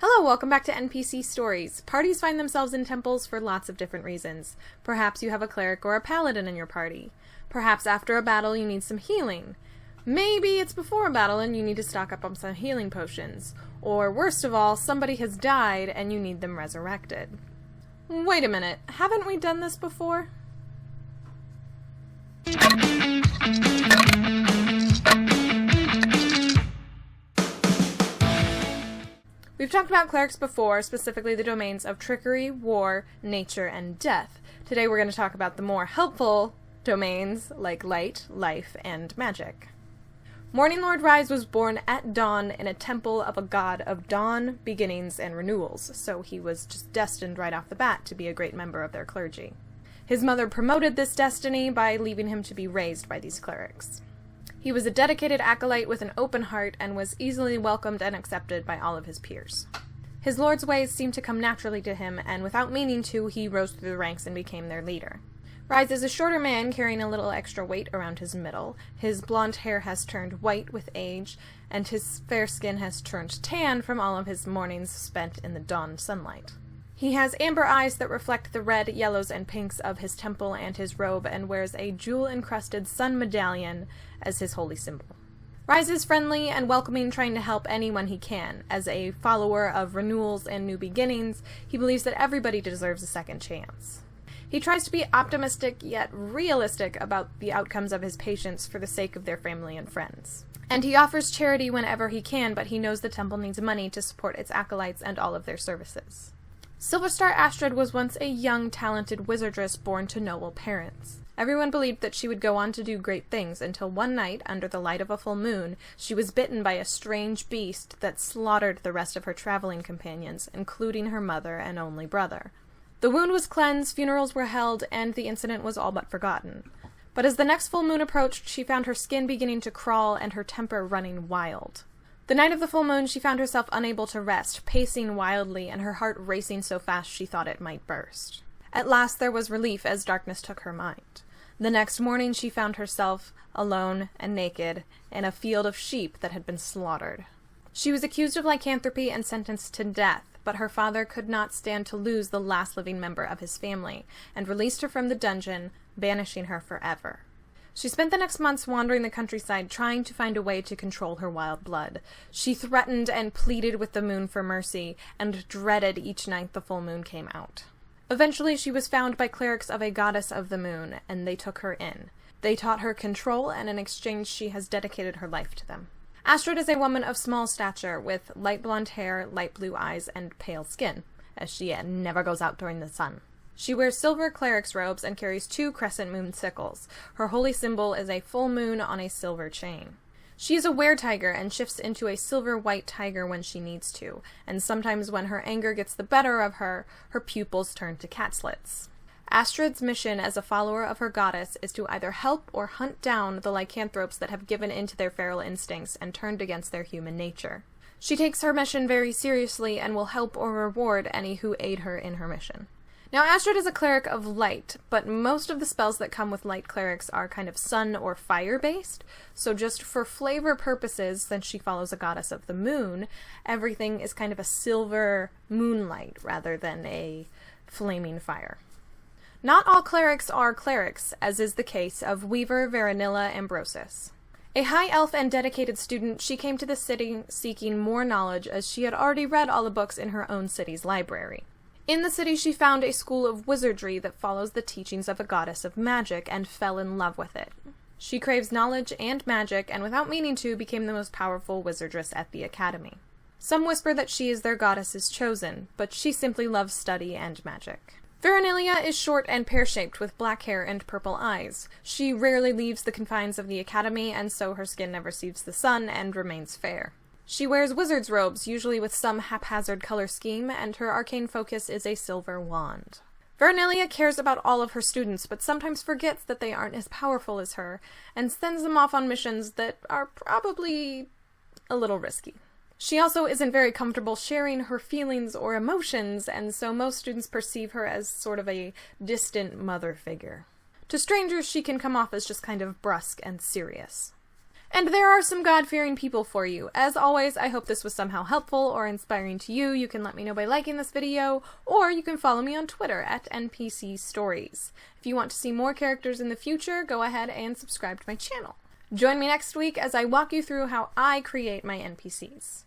Hello, welcome back to NPC Stories. Parties find themselves in temples for lots of different reasons. Perhaps you have a cleric or a paladin in your party. Perhaps after a battle you need some healing. Maybe it's before a battle and you need to stock up on some healing potions. Or worst of all, somebody has died and you need them resurrected. Wait a minute, haven't we done this before? We've talked about clerics before, specifically the domains of trickery, war, nature, and death. Today we're going to talk about the more helpful domains like light, life, and magic. Morning Lord Rise was born at dawn in a temple of a god of dawn, beginnings, and renewals, so he was just destined right off the bat to be a great member of their clergy. His mother promoted this destiny by leaving him to be raised by these clerics. He was a dedicated acolyte with an open heart and was easily welcomed and accepted by all of his peers. His lord's ways seemed to come naturally to him, and without meaning to, he rose through the ranks and became their leader. Rise is a shorter man carrying a little extra weight around his middle. His blonde hair has turned white with age, and his fair skin has turned tan from all of his mornings spent in the dawn sunlight. He has amber eyes that reflect the red, yellows, and pinks of his temple and his robe, and wears a jewel-encrusted sun medallion as his holy symbol. Rise is friendly and welcoming, trying to help anyone he can. As a follower of renewals and new beginnings, he believes that everybody deserves a second chance. He tries to be optimistic yet realistic about the outcomes of his patients for the sake of their family and friends. And he offers charity whenever he can, but he knows the temple needs money to support its acolytes and all of their services. Silverstar Astrid was once a young, talented wizardress born to noble parents. Everyone believed that she would go on to do great things until one night, under the light of a full moon, she was bitten by a strange beast that slaughtered the rest of her traveling companions, including her mother and only brother. The wound was cleansed, funerals were held, and the incident was all but forgotten. But as the next full moon approached, she found her skin beginning to crawl and her temper running wild. The night of the full moon, she found herself unable to rest, pacing wildly, and her heart racing so fast she thought it might burst. At last there was relief as darkness took her mind. The next morning she found herself, alone and naked, in a field of sheep that had been slaughtered. She was accused of lycanthropy and sentenced to death, but her father could not stand to lose the last living member of his family, and released her from the dungeon, banishing her forever. She spent the next months wandering the countryside, trying to find a way to control her wild blood. She threatened and pleaded with the moon for mercy, and dreaded each night the full moon came out. Eventually she was found by clerics of a goddess of the moon, and they took her in. They taught her control, and in exchange she has dedicated her life to them. Astrid is a woman of small stature, with light blonde hair, light blue eyes, and pale skin, as she never goes out during the sun. She wears silver cleric's robes and carries 2 crescent moon sickles. Her holy symbol is a full moon on a silver chain. She is a were-tiger and shifts into a silver-white tiger when she needs to, and sometimes when her anger gets the better of her, her pupils turn to cat slits. Astrid's mission as a follower of her goddess is to either help or hunt down the lycanthropes that have given in to their feral instincts and turned against their human nature. She takes her mission very seriously and will help or reward any who aid her in her mission. Now, Astrid is a cleric of light, but most of the spells that come with light clerics are kind of sun or fire-based, so just for flavor purposes, since she follows a goddess of the moon, everything is kind of a silver moonlight rather than a flaming fire. Not all clerics are clerics, as is the case of Weaver Veranilla Ambrosis. A high elf and dedicated student, she came to the city seeking more knowledge as she had already read all the books in her own city's library. In the city she found a school of wizardry that follows the teachings of a goddess of magic and fell in love with it. She craves knowledge and magic and without meaning to became the most powerful wizardress at the academy. Some whisper that she is their goddess's chosen, but she simply loves study and magic. Veranilia is short and pear-shaped with black hair and purple eyes. She rarely leaves the confines of the academy and so her skin never sees the sun and remains fair. She wears wizard's robes, usually with some haphazard color scheme, and her arcane focus is a silver wand. Veranilia cares about all of her students, but sometimes forgets that they aren't as powerful as her, and sends them off on missions that are probably a little risky. She also isn't very comfortable sharing her feelings or emotions, and so most students perceive her as sort of a distant mother figure. To strangers, she can come off as just kind of brusque and serious. And there are some God-fearing people for you. As always, I hope this was somehow helpful or inspiring to you. You can let me know by liking this video, or you can follow me on Twitter at NPC Stories. If you want to see more characters in the future, go ahead and subscribe to my channel. Join me next week as I walk you through how I create my NPCs.